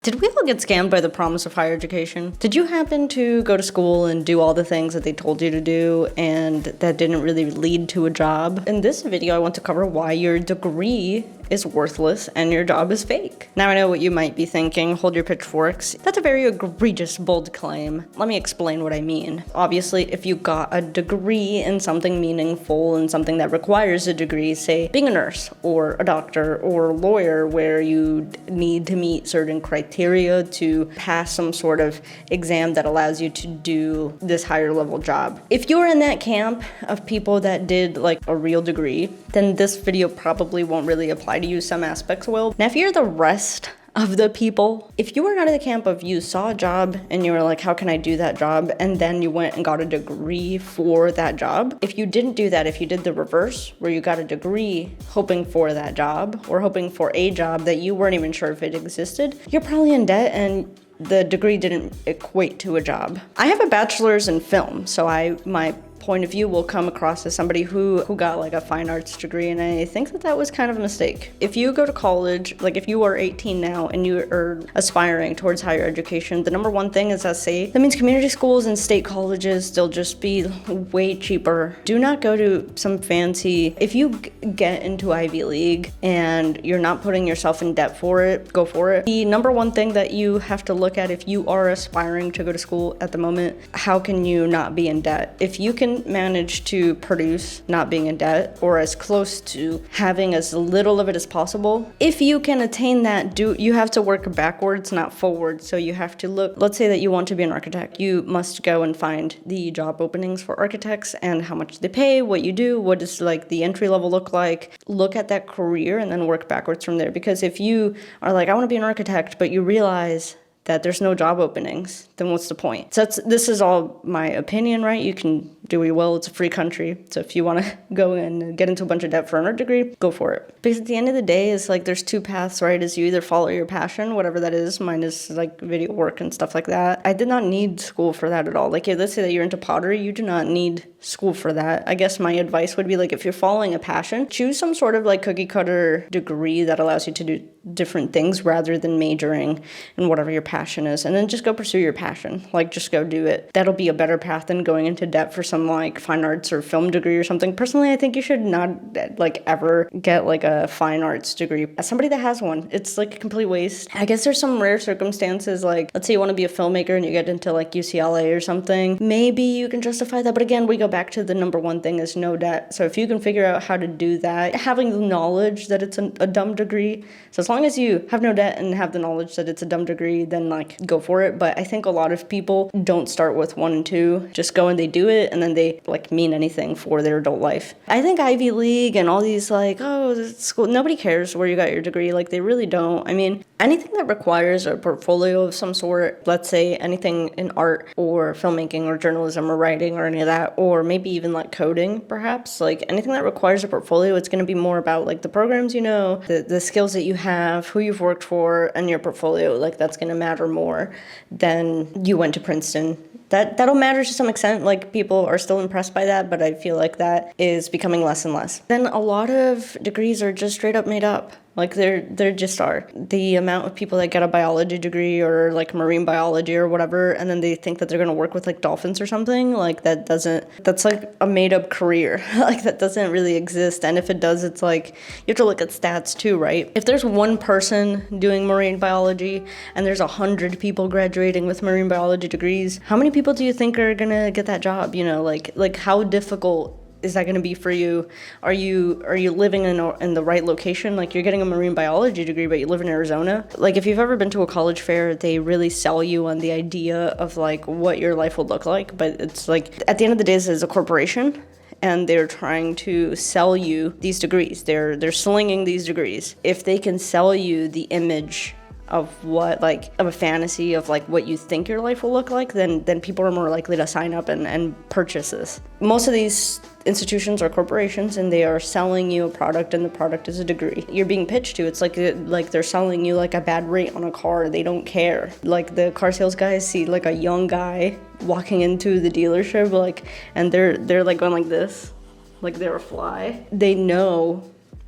Did we all get scammed by the promise of higher education? Did you happen to go to school and do all the things that they told you to do and that didn't really lead to a job? In this video, I want to cover why your degree is worthless and your job is fake. Now I know what you might be thinking, hold your pitchforks. That's a very egregious, bold claim. Let me explain what I mean. Obviously, if you got a degree in something meaningful and something that requires a degree, say being a nurse or a doctor or a lawyer where you need to meet certain criteria to pass some sort of exam that allows you to do this higher level job. If you're in that camp of people that did like a real degree, then this video probably won't really apply to you. Some aspects will. Now, if you're the rest of the people, if you were not in the camp of you saw a job and you were like, how can I do that job? And then you went and got a degree for that job. If you didn't do that, if you did the reverse, where you got a degree hoping for that job or hoping for a job that you weren't even sure if it existed, you're probably in debt and the degree didn't equate to a job. I have a bachelor's in film, so my point of view will come across as somebody who got like a fine arts degree, and I think that was kind of a mistake. If you go to college, like if you are 18 now and you are aspiring towards higher education, the number one thing is that means community schools and state colleges, they'll just be way cheaper. Do not go to some fancy, if you get into Ivy League and you're not putting yourself in debt for it, go for it. The number one thing that you have to look at if you are aspiring to go to school at the moment, how can you not be in debt? If you can manage to produce not being in debt or as close to having as little of it as possible, if you can attain that, you have to work backwards, not forward. So you have to look, let's say that you want to be an architect. You must go and find the job openings for architects and how much they pay, what you do, what does like the entry level look like. Look at that career and then work backwards from there. Because if you are like, I want to be an architect, but you realize that there's no job openings, then what's the point? So this is all my opinion, right? You can do what you will. It's a free country. So if you want to go and get into a bunch of debt for an art degree, go for it. Because at the end of the day, it's like there's two paths, right? Is you either follow your passion, whatever that is. Mine is like video work and stuff like that. I did not need school for that at all. Like, let's say that you're into pottery, you do not need school for that. I guess my advice would be like, if you're following a passion, choose some sort of like cookie cutter degree that allows you to do different things rather than majoring in whatever your passion is. And then just go pursue your passion. Like, just go do it. That'll be a better path than going into debt for some like fine arts or film degree or something. Personally, I think you should not like ever get like a fine arts degree. As somebody that has one, it's like a complete waste. I guess there's some rare circumstances, like let's say you want to be a filmmaker and you get into like UCLA or something. Maybe you can justify that. But again, we go back to the number one thing is no debt. So if you can figure out how to do that, having the knowledge that it's a dumb degree. So as long as you have no debt and have the knowledge that it's a dumb degree, then like go for it. But I think a lot of people don't start with 1 and 2, just go and they do it and then they like mean anything for their adult life. I think Ivy League and all these like, oh, school, nobody cares where you got your degree. Like they really don't. I mean, anything that requires a portfolio of some sort, let's say anything in art or filmmaking or journalism or writing or any of that, or maybe even like coding perhaps, like anything that requires a portfolio, it's going to be more about like the programs you know, the skills that you have, who you've worked for, and your portfolio. Like that's going to matter more than you went to Princeton. That'll matter to some extent, like people are still impressed by that, but I feel like that is becoming less and less. Then a lot of degrees are just straight up made up. Like there just are. The amount of people that get a biology degree or like marine biology or whatever, and then they think that they're gonna work with like dolphins or something, like that's like a made up career. Like that doesn't really exist. And if it does, it's like, you have to look at stats too, right? If there's one person doing marine biology and there's 100 people graduating with marine biology degrees, how many people do you think are gonna get that job? You know, like how difficult is that going to be for you? Are you living in the right location? Like you're getting a marine biology degree, but you live in Arizona. Like if you've ever been to a college fair, they really sell you on the idea of like what your life will look like. But it's like at the end of the day, this is a corporation. And they're trying to sell you these degrees. They're slinging these degrees. If they can sell you the image of what, like, of a fantasy of like what you think your life will look like, then people are more likely to sign up and purchase this. Most of these institutions are corporations and they are selling you a product, and the product is a degree. You're being pitched to, it's like they're selling you like a bad rate on a car. They don't care. Like the car sales guys see like a young guy walking into the dealership, like, and they're like going like this, like they're a fly. They know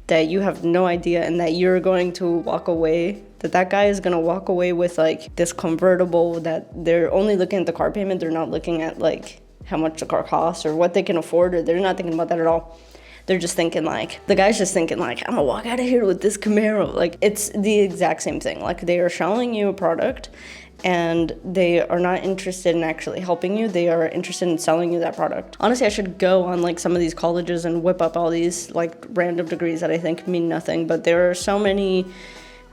that you have no idea and that you're going to walk away that guy is gonna walk away with like this convertible that they're only looking at the car payment. They're not looking at like how much the car costs or what they can afford, or they're not thinking about that at all. They're just thinking like, the guy's just thinking like, I'm gonna walk out of here with this Camaro. Like, it's the exact same thing. Like, they are selling you a product and they are not interested in actually helping you. They are interested in selling you that product. Honestly, I should go on like some of these colleges and whip up all these like random degrees that I think mean nothing, but there are so many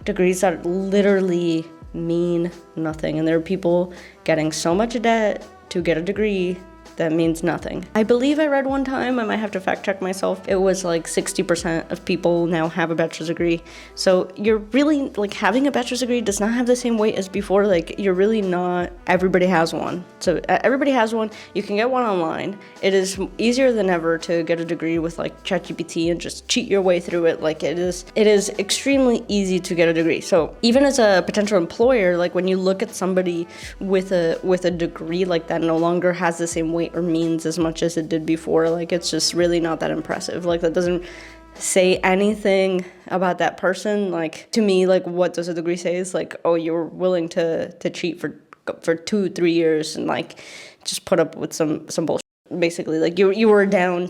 degrees that literally mean nothing. And there are people getting so much debt to get a degree that means nothing. I believe I read one time, I might have to fact check myself, it was like 60% of people now have a bachelor's degree. So you're really, like, having a bachelor's degree does not have the same weight as before. Like, you're really not, everybody has one. So everybody has one, you can get one online. It is easier than ever to get a degree with like ChatGPT and just cheat your way through it. Like, it is extremely easy to get a degree. So even as a potential employer, like when you look at somebody with a degree like that, no longer has the same weight or means as much as it did before. Like, it's just really not that impressive. Like, that doesn't say anything about that person. Like, to me, like, what does a degree say is like, oh, you're willing to cheat for 2-3 years and like just put up with some bullshit. Basically, like, you were down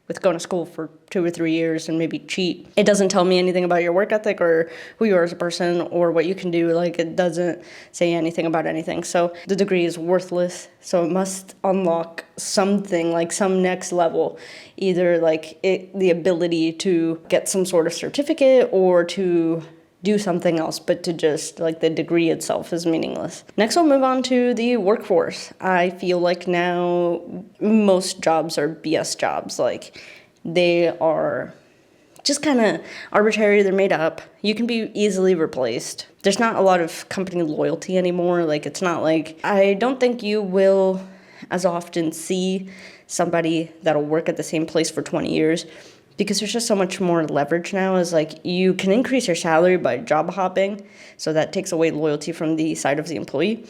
with going to school for 2 or 3 years and maybe cheat. It doesn't tell me anything about your work ethic or who you are as a person or what you can do. Like, it doesn't say anything about anything. So the degree is worthless. So it must unlock something, like some next level, either like the ability to get some sort of certificate or to do something else, but to just, like, the degree itself is meaningless. Next, we'll move on to the workforce. I feel like now most jobs are BS jobs. Like, they are just kind of arbitrary, they're made up. You can be easily replaced. There's not a lot of company loyalty anymore. Like, it's not like, I don't think you will as often see somebody that'll work at the same place for 20 years. Because there's just so much more leverage now, is like you can increase your salary by job hopping, so that takes away loyalty from the side of the employee.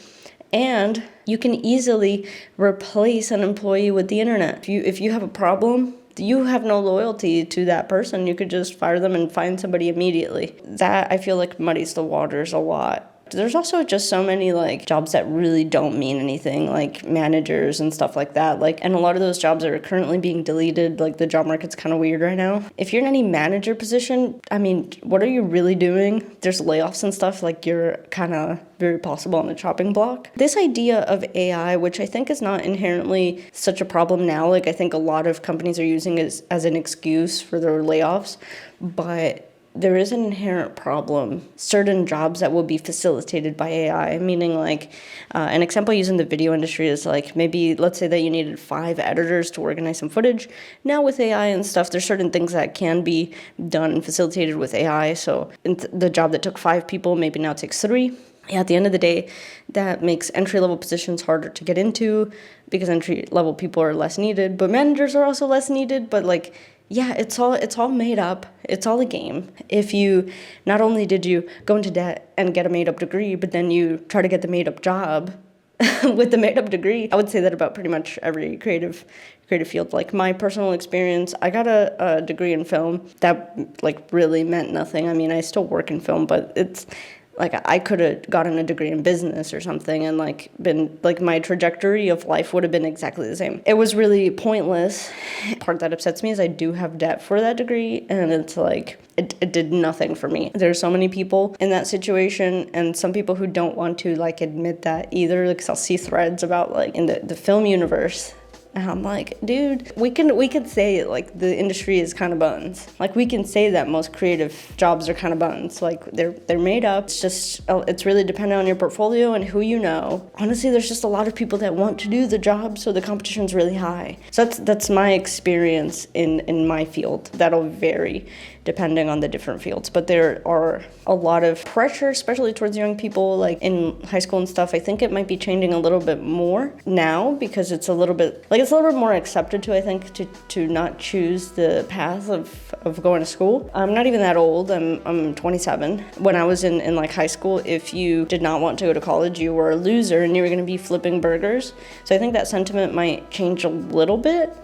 And you can easily replace an employee with the internet. If you have a problem, you have no loyalty to that person. You could just fire them and find somebody immediately. That, I feel like, muddies the waters a lot. There's also just so many like jobs that really don't mean anything, like managers and stuff like that. Like, and a lot of those jobs are currently being deleted. Like, the job market's kind of weird right now. If you're in any manager position, I mean, what are you really doing? There's layoffs and stuff. Like, you're kind of very possible on the chopping block. This idea of AI, which I think is not inherently such a problem now. Like, I think a lot of companies are using it as an excuse for their layoffs, but there is an inherent problem. Certain jobs that will be facilitated by AI, meaning like an example used in the video industry is like, maybe let's say that you needed 5 editors to organize some footage. Now with AI and stuff, there's certain things that can be done and facilitated with AI. So the job that took 5 people maybe now takes 3. Yeah, at the end of the day, that makes entry-level positions harder to get into because entry-level people are less needed, but managers are also less needed. But like, yeah, it's all made up. It's all a game. If you, not only did you go into debt and get a made-up degree, but then you try to get the made-up job with the made-up degree. I would say that about pretty much every creative field. Like, my personal experience, I got a degree in film that like really meant nothing. I mean, I still work in film, but it's like, I could have gotten a degree in business or something and like been like, my trajectory of life would have been exactly the same. It was really pointless. Part that upsets me is I do have debt for that degree, and it's like it did nothing for me. There's so many people in that situation, and some people who don't want to like admit that either. Like, I'll see threads about like in the film universe. And I'm like, dude, we can say like the industry is kind of buns. Like, we can say that most creative jobs are kind of buns. Like, they're made up. It's just, it's really dependent on your portfolio and who you know. Honestly, there's just a lot of people that want to do the job, so the competition's really high. So that's my experience in my field. That'll vary depending on the different fields. But there are a lot of pressure, especially towards young people, like in high school and stuff. I think it might be changing a little bit more now because it's a little bit more accepted to, I think, to not choose the path of going to school. I'm not even that old. I'm 27. When I was in like high school, if you did not want to go to college, you were a loser and you were going to be flipping burgers. So I think that sentiment might change a little bit.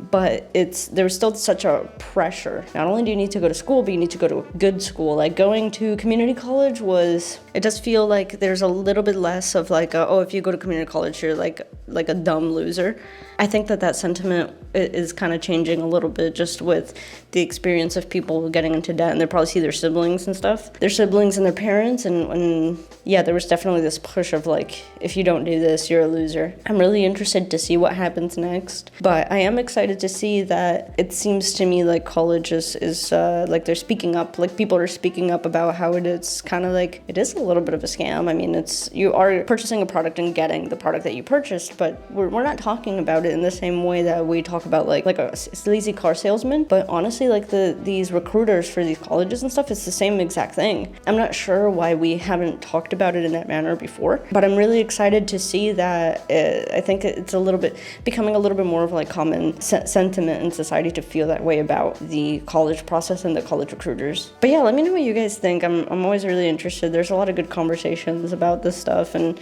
but there was still such a pressure. Not only do you need to go to school, but you need to go to a good school. Like going to community college it does feel like there's a little bit less of like, oh, if you go to community college, you're like a dumb loser. I think that sentiment is kind of changing a little bit just with the experience of people getting into debt, and they probably see their siblings and stuff, their siblings and their parents, and yeah, there was definitely this push of like, if you don't do this, you're a loser. I'm really interested to see what happens next, but I am excited to see that it seems to me like college is like they're speaking up, like people are speaking up about how it is kind of like, it is a little bit of a scam. I mean, you are purchasing a product and getting the product that you purchased, but we're not talking about it in the same way that we talk about like a sleazy car salesman. But honestly, like these recruiters for these colleges and stuff, it's the same exact thing. I'm not sure why we haven't talked about it in that manner before, but I'm really excited to see that. I think it's becoming a little bit more of like common sentiment in society to feel that way about the college process and the college recruiters. But yeah, let me know what you guys think. I'm always really interested. There's a lot of good conversations about this stuff, and